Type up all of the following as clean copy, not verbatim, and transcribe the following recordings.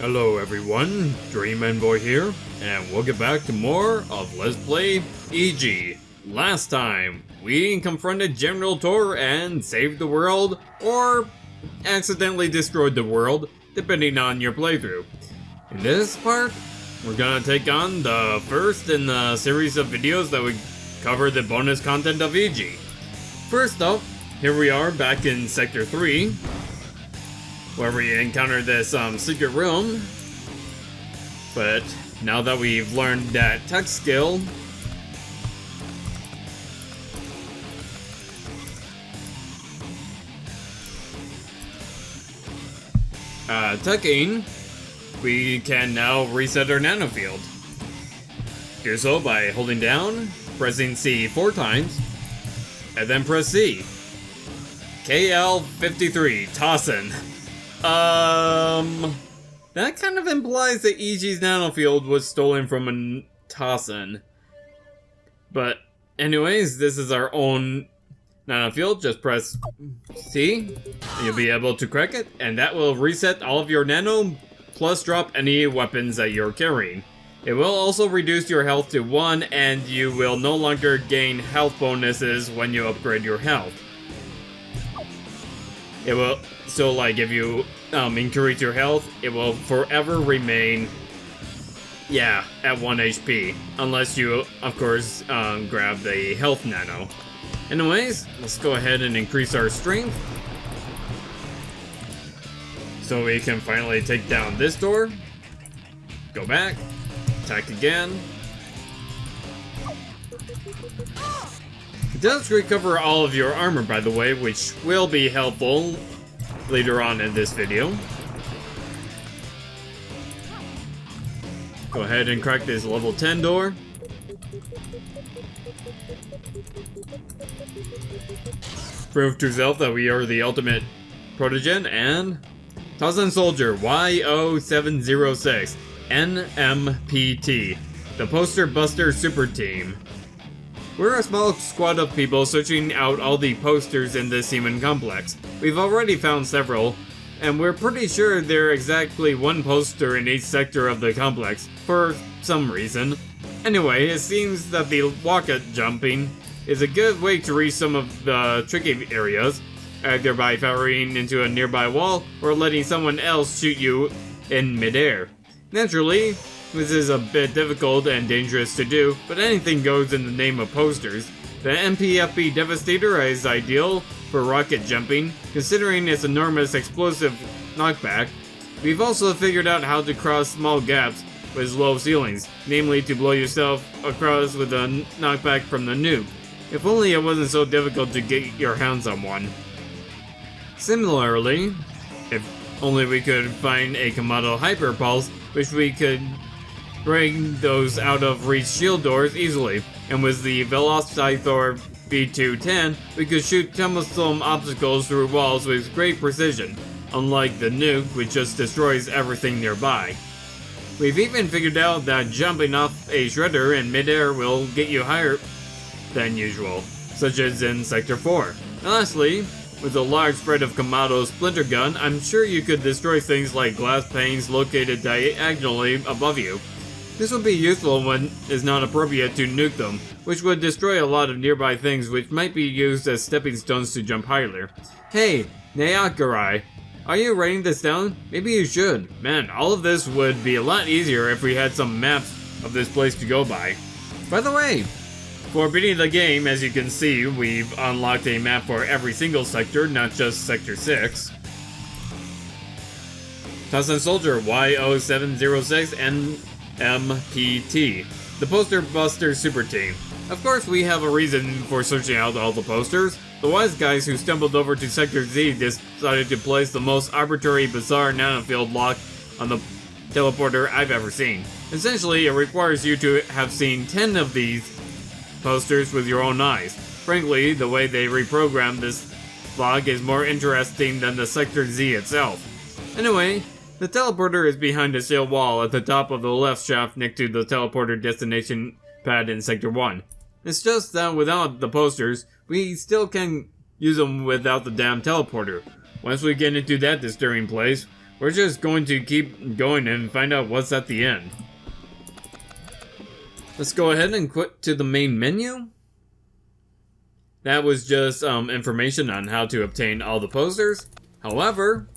Hello everyone, Dream Boy here, and we'll get back to more of Let's Play EG. Last time, we confronted General Tor and saved the world, or accidentally destroyed the world, depending on your playthrough. In this part, we're gonna take on the first in the series of videos that would cover the bonus content of EG. First up, here we are back in Sector 3, where we encountered this secret room. But now that we've learned that tech skill, teching, we can now reset our nanofield. Do so by holding down, pressing C 4 times, and then press C. KL53, Tossin. That kind of implies that EG's nanofield was stolen from a Tossin. But anyways, this is our own nanofield. Just press C, and you'll be able to crack it, and that will reset all of your nano, plus drop any weapons that you're carrying. It will also reduce your health to 1, and you will no longer gain health bonuses when you upgrade your health. It will, so like if you increase your health, it will forever remain, at 1 HP. Unless you, of course, grab the health nano. Anyways, let's go ahead and increase our strength, so we can finally take down this door. Go back, attack again. It does recover all of your armor, by the way, which will be helpful later on in this video. Go ahead and crack this level 10 door. Prove to yourself that we are the ultimate protogen, and Thousand Soldier YO706 NMPT, the Poster Buster Super Team. We're a small squad of people searching out all the posters in this human complex. We've already found several, and we're pretty sure there's exactly one poster in each sector of the complex, for some reason. Anyway, it seems that the rocket jumping is a good way to reach some of the tricky areas, either by firing into a nearby wall or letting someone else shoot you in midair. Naturally, this is a bit difficult and dangerous to do, but anything goes in the name of posters. The MPFB Devastator is ideal for rocket jumping, considering its enormous explosive knockback. We've also figured out how to cross small gaps with low ceilings, namely to blow yourself across with a knockback from the nuke. If only it wasn't so difficult to get your hands on one. Similarly, if only we could find a Komodo Hyper Pulse, which we could bring those out of reach shield doors easily, and with the Velocithor V210, we could shoot cumbersome obstacles through walls with great precision, unlike the nuke, which just destroys everything nearby. We've even figured out that jumping off a shredder in midair will get you higher than usual, such as in Sector 4. And lastly, with a large spread of Komodo splinter gun, I'm sure you could destroy things like glass panes located diagonally above you. This would be useful when it's not appropriate to nuke them, which would destroy a lot of nearby things which might be used as stepping stones to jump higher. Hey, Neakarai, are you writing this down? Maybe you should. Man, all of this would be a lot easier if we had some maps of this place to go by. By the way, for beating the game, as you can see, we've unlocked a map for every single sector, not just Sector 6. Thousand Soldier YO706 NMPT, the Poster Buster Super Team. Of course, we have a reason for searching out all the posters. The wise guys who stumbled over to Sector Z decided to place the most arbitrary, bizarre nanofield lock on the teleporter I've ever seen. Essentially, it requires you to have seen 10 of these posters with your own eyes. Frankly, the way they reprogrammed this log is more interesting than the Sector Z itself. Anyway, the teleporter is behind a steel wall at the top of the left shaft next to the teleporter destination pad in Sector 1. It's just that without the posters, we still can use them without the damn teleporter. once we get into that disturbing place, we're just going to keep going and find out what's at the end. Let's go ahead and quit to the main menu. That was just information on how to obtain all the posters. However,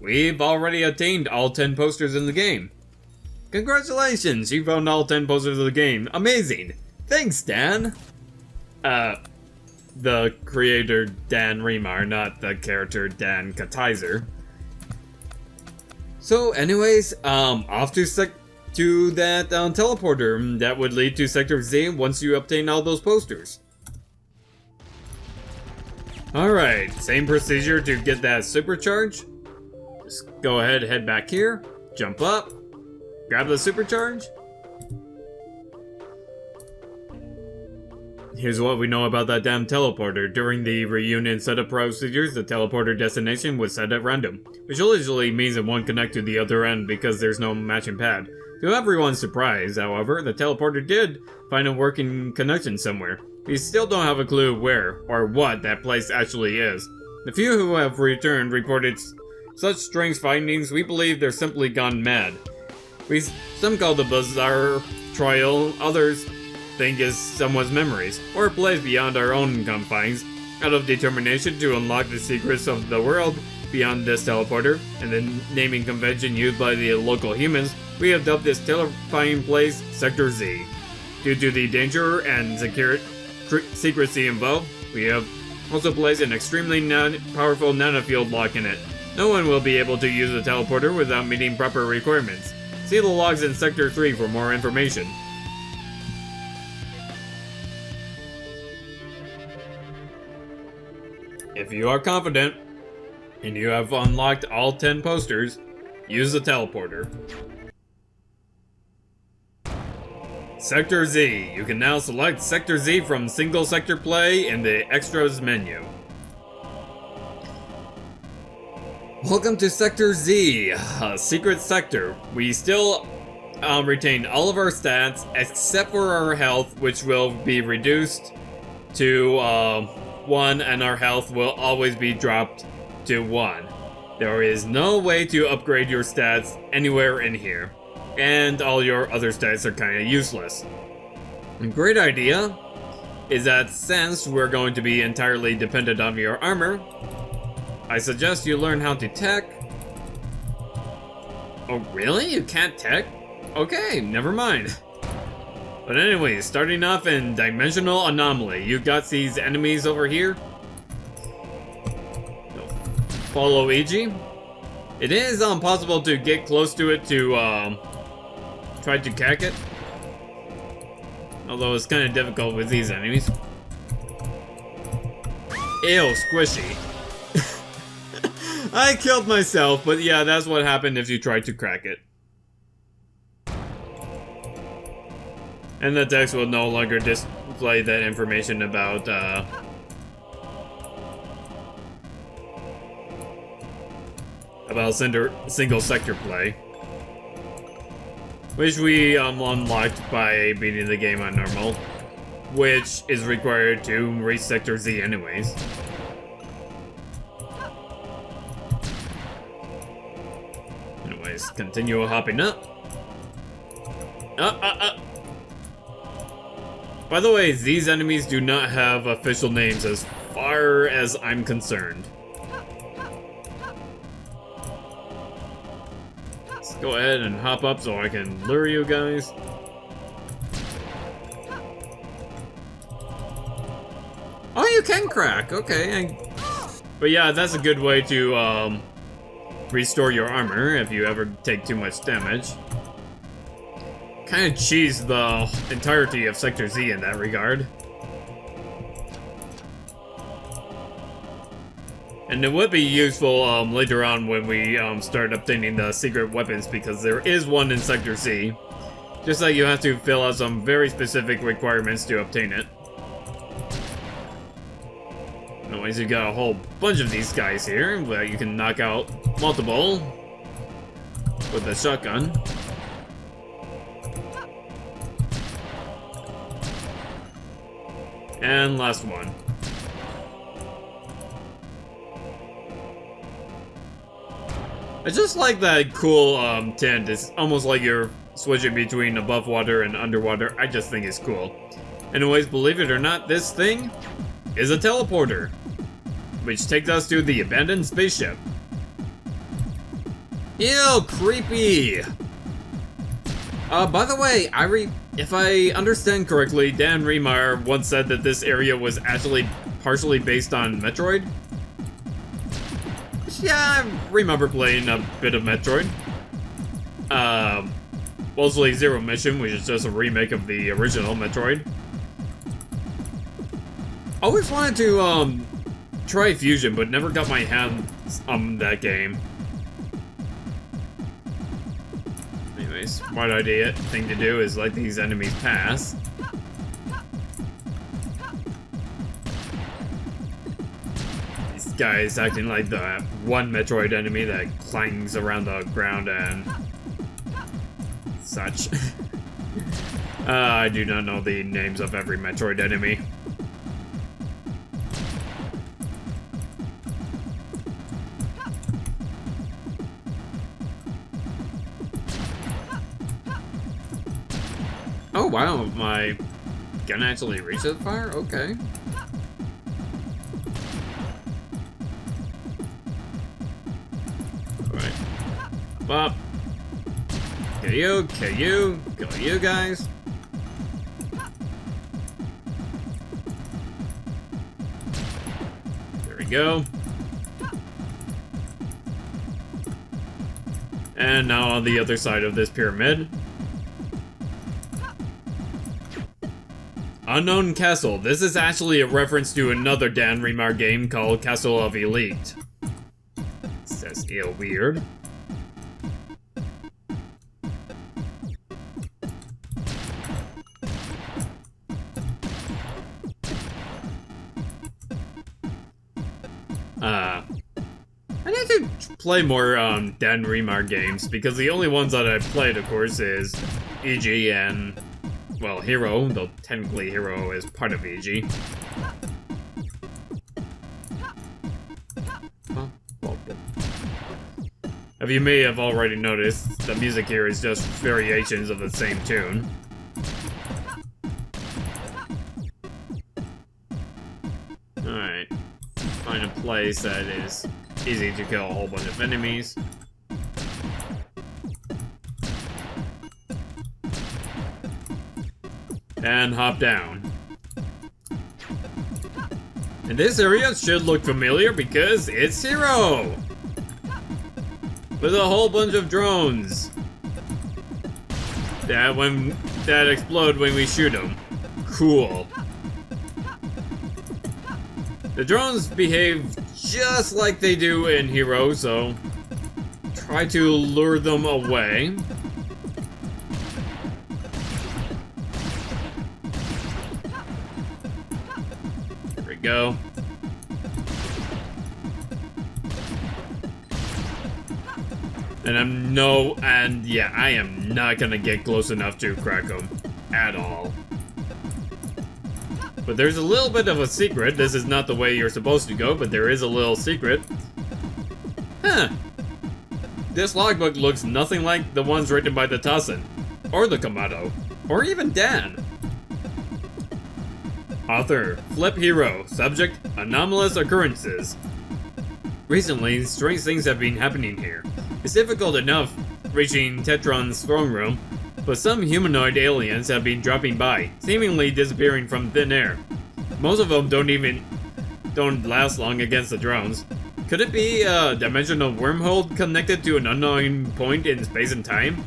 we've already obtained all 10 posters in the game. Congratulations, you found all 10 posters of the game. Amazing. Thanks, Dan. The creator Dan Remar, not the character Dan Katizer. So anyways, off to that teleporter that would lead to Sector Z once you obtain all those posters. Alright, same procedure to get that supercharge. Just go ahead, head back here, jump up, grab the supercharge. Here's what we know about that damn teleporter. During the reunion setup procedures, the teleporter destination was set at random, which usually means it won't connect to the other end because there's no matching pad. To everyone's surprise, however, the teleporter did find a working connection somewhere. We still don't have a clue where or what that place actually is. The few who have returned reported such strange findings, we believe they're simply gone mad. Some call the bizarre trial, others think is someone's memories, or a place beyond our own confines. Out of determination to unlock the secrets of the world beyond this teleporter, and the naming convention used by the local humans, we have dubbed this terrifying place Sector Z. Due to the danger and secrecy involved, we have also placed an extremely powerful nanofield lock in it. No one will be able to use the teleporter without meeting proper requirements. See the logs in Sector 3 for more information. If you are confident, and you have unlocked all 10 posters, use the teleporter. Sector Z. You can now select Sector Z from Single Sector Play in the Extras menu. Welcome to Sector Z, a secret sector. We still retain all of our stats except for our health, which will be reduced to 1, and our health will always be dropped to 1. There is no way to upgrade your stats anywhere in here, and all your other stats are kinda useless. A great idea is that since we're going to be entirely dependent on your armor, I suggest you learn how to tech. Oh really? You can't tech? Okay, never mind. But anyways, starting off in Dimensional Anomaly, you got these enemies over here. Follow EG. It is possible to get close to it to try to cack it. Although it's kind of difficult with these enemies. Ew, squishy. I killed myself, but yeah, that's what happened if you tried to crack it. And the text will no longer display that information about single sector play, which we unlocked by beating the game on normal, which is required to reach Sector Z anyways. Anyways, continue hopping up. By the way, these enemies do not have official names as far as I'm concerned. Let's go ahead and hop up so I can lure you guys. Oh, you can crack, okay. But yeah, that's a good way to restore your armor if you ever take too much damage. Kind of cheese the entirety of Sector Z in that regard. And it would be useful later on when we start obtaining the secret weapons, because there is one in Sector Z. Just that you have to fill out some very specific requirements to obtain it. Anyways, you got a whole bunch of these guys here that you can knock out multiple with the shotgun. And last one. I just like that cool tint. It's almost like you're switching between above water and underwater. I just think it's cool. Anyways, believe it or not, this thing is a teleporter, which takes us to the abandoned spaceship. Ew, creepy! By the way, if I understand correctly, Dan Remar once said that this area was actually partially based on Metroid. Yeah, I remember playing a bit of Metroid. Mostly Zero Mission, which is just a remake of the original Metroid. Always wanted to, try Fusion, but never got my hands on that game. Anyways, smart thing to do is let these enemies pass. This guy is acting like the one Metroid enemy that clangs around the ground and such. I do not know the names of every Metroid enemy. Oh wow, my gun actually reached that far? Okay. Alright. Up. Kill you guys. There we go. And now on the other side of this pyramid. Unknown Castle. This is actually a reference to another Dan Remar game called Castle of Elite. Says ill weird. I need to play more Dan Remar games because the only ones that I've played, of course, is EG and, well, Hero, though technically Hero is part of EG. As you may have already noticed, the music here is just variations of the same tune. Alright. Find a place that is easy to kill a whole bunch of enemies. And hop down. And this area should look familiar because it's Hero! With a whole bunch of drones that explode when we shoot them. Cool. The drones behave just like they do in Hero, so try to lure them away. There we go. And I am not gonna get close enough to crack them at all. But there's a little bit of a secret. This is not the way you're supposed to go, but there is a little secret. Huh. This logbook looks nothing like the ones written by the Tassin, or the Kamado, or even Dan. Author, Flip Hero. Subject, anomalous occurrences. Recently, strange things have been happening here. It's difficult enough reaching Tetron's throne room, but some humanoid aliens have been dropping by, seemingly disappearing from thin air. Most of them don't last long against the drones. Could it be a dimensional wormhole connected to an unknown point in space and time?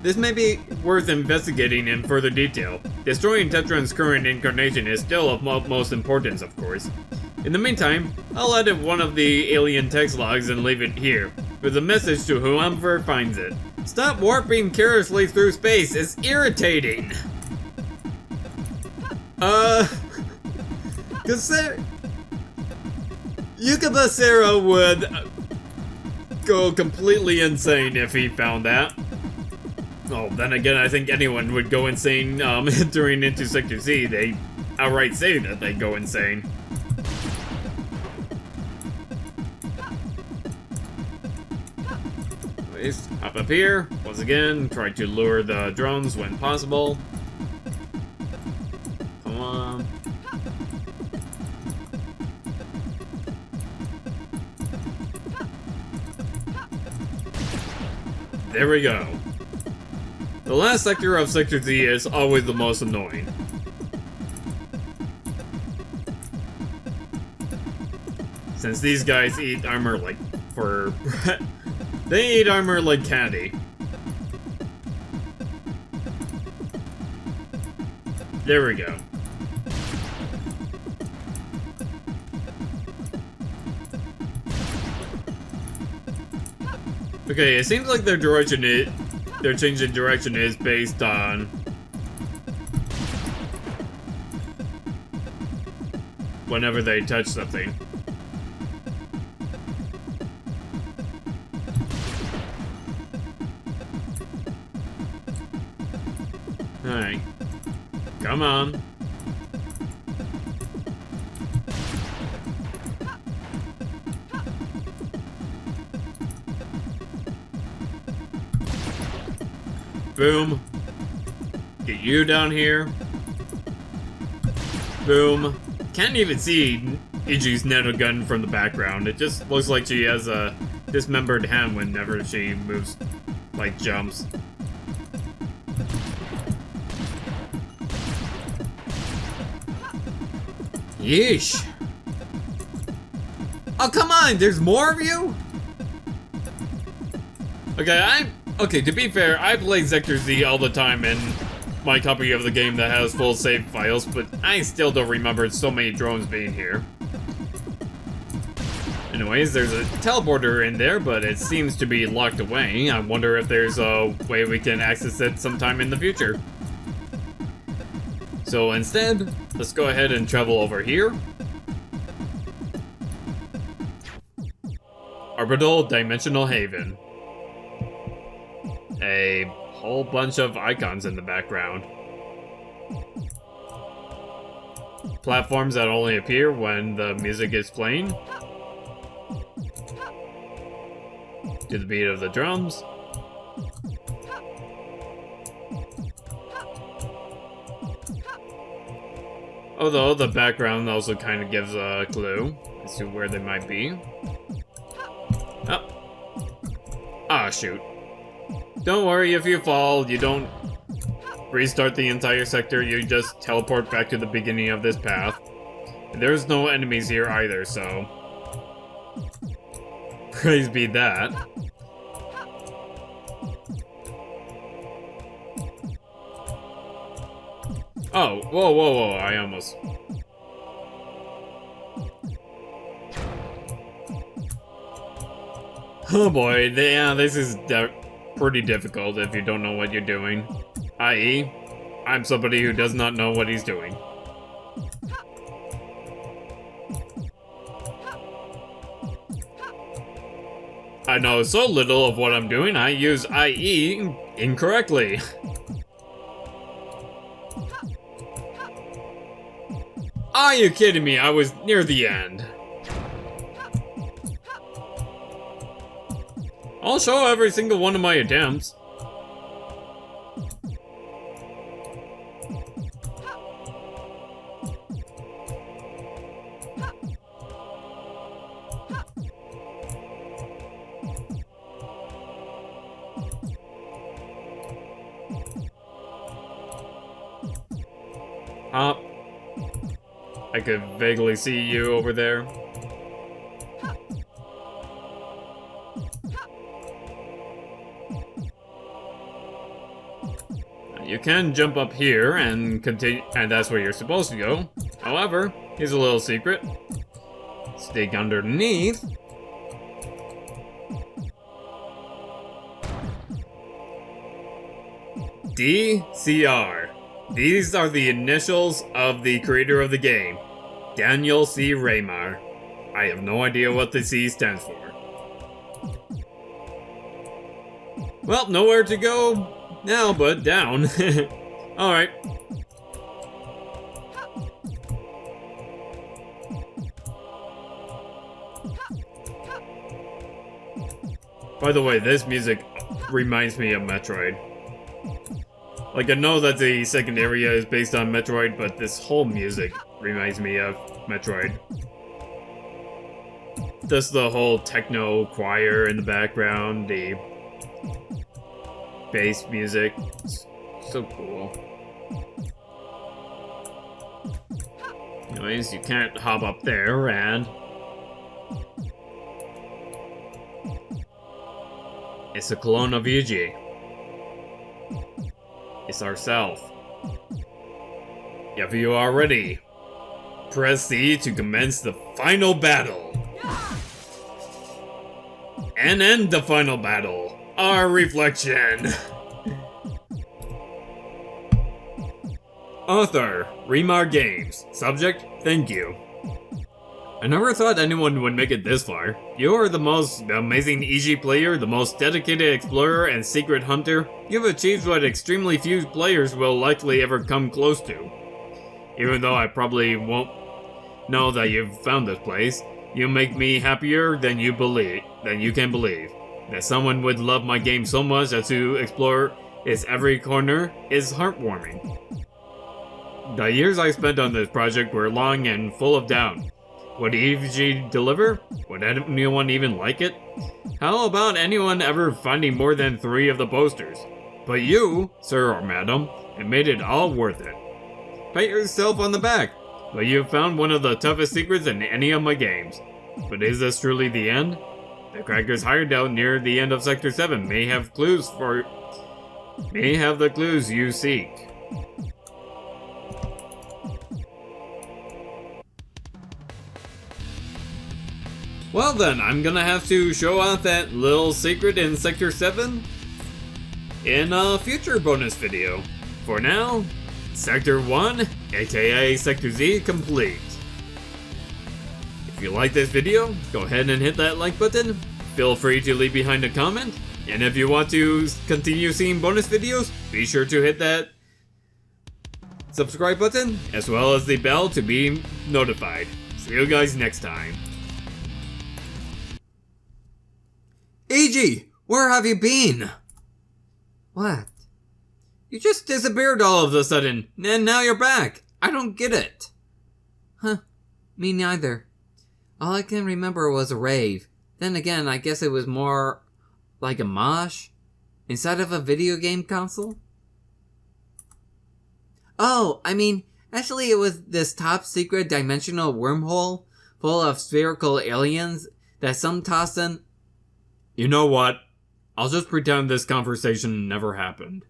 This may be worth investigating in further detail. Destroying Tetron's current incarnation is still of utmost importance, of course. In the meantime, I'll edit one of the alien text logs and leave it here, with a message to whoever finds it. Stop warping carelessly through space, it's irritating! Yukabasero would go completely insane if he found that. Oh, then again, I think anyone would go insane entering into Sector Z. They outright say that they go insane. Anyways, hop up here. Once again, try to lure the drones when possible. Come on. There we go. The last sector of Sector Z is always the most annoying. Since these guys eat armor like for... they eat armor like candy. There we go. Okay, it seems like their change in direction is based on whenever they touch something. Alright. Come on. Boom. Get you down here. Boom. Can't even see Ichi's nanogun from the background. It just looks like she has a dismembered hand whenever she moves, like jumps. Yeesh. Oh, come on, there's more of you? Okay, to be fair, I play Sector Z all the time in my copy of the game that has full save files, but I still don't remember so many drones being here. Anyways, there's a teleporter in there, but it seems to be locked away. I wonder if there's a way we can access it sometime in the future. So instead, let's go ahead and travel over here. Orbital Dimensional Haven. A whole bunch of icons in the background. Platforms that only appear when the music is playing. To the beat of the drums. Although the background also kind of gives a clue as to where they might be. Oh. Ah, shoot. Don't worry if you fall, you don't restart the entire sector, you just teleport back to the beginning of this path. And there's no enemies here either, so... praise be that. Oh, whoa, I almost... Oh boy, yeah, this is pretty difficult if you don't know what you're doing. I.e., I'm somebody who does not know what he's doing. I know so little of what I'm doing, I use IE incorrectly. Are you kidding me? I was near the end. I'll show every single one of my attempts. Hop. I could vaguely see you over there. You can jump up here and continue, and that's where you're supposed to go. However, here's a little secret. Stick underneath. DCR. These are the initials of the creator of the game, Daniel C. Raymar. I have no idea what the C stands for. Well, nowhere to go now but down. Alright. By the way, this music reminds me of Metroid. Like, I know that the second area is based on Metroid, but this whole music reminds me of Metroid. Just the whole techno choir in the background, the bass music. It's so cool. Anyways, you can't hop up there, and it's a clone of Yuji. It's ourself. If you are ready, press C to commence the final battle. And end the final battle. Our reflection. Author, Remar Games. Subject, thank you. I never thought anyone would make it this far. You are the most amazing EG player, the most dedicated explorer and secret hunter. You've achieved what extremely few players will likely ever come close to. Even though I probably won't know that you've found this place, you make me happier than you can believe. That someone would love my game so much as to explore its every corner is heartwarming. The years I spent on this project were long and full of doubt. Would EG deliver? Would anyone even like it? How about anyone ever finding more than 3 of the posters? But you, sir or madam, have made it all worth it. Pat yourself on the back, but you've found one of the toughest secrets in any of my games. But is this truly the end? The Crackers hideout near the end of Sector 7 may have the clues you seek. Well then, I'm gonna have to show off that little secret in Sector 7 in a future bonus video. For now, Sector 1, aka Sector Z, complete. If you like this video, go ahead and hit that like button. Feel free to leave behind a comment. And if you want to continue seeing bonus videos, be sure to hit that subscribe button, as well as the bell to be notified. See you guys next time. EG, where have you been? What? You just disappeared all of a sudden, and now you're back. I don't get it. Huh, me neither. All I can remember was a rave. Then again, I guess it was more like a mosh inside of a video game console. Oh, I mean, actually it was this top secret dimensional wormhole full of spherical aliens that some toss in. You know what? I'll just pretend this conversation never happened.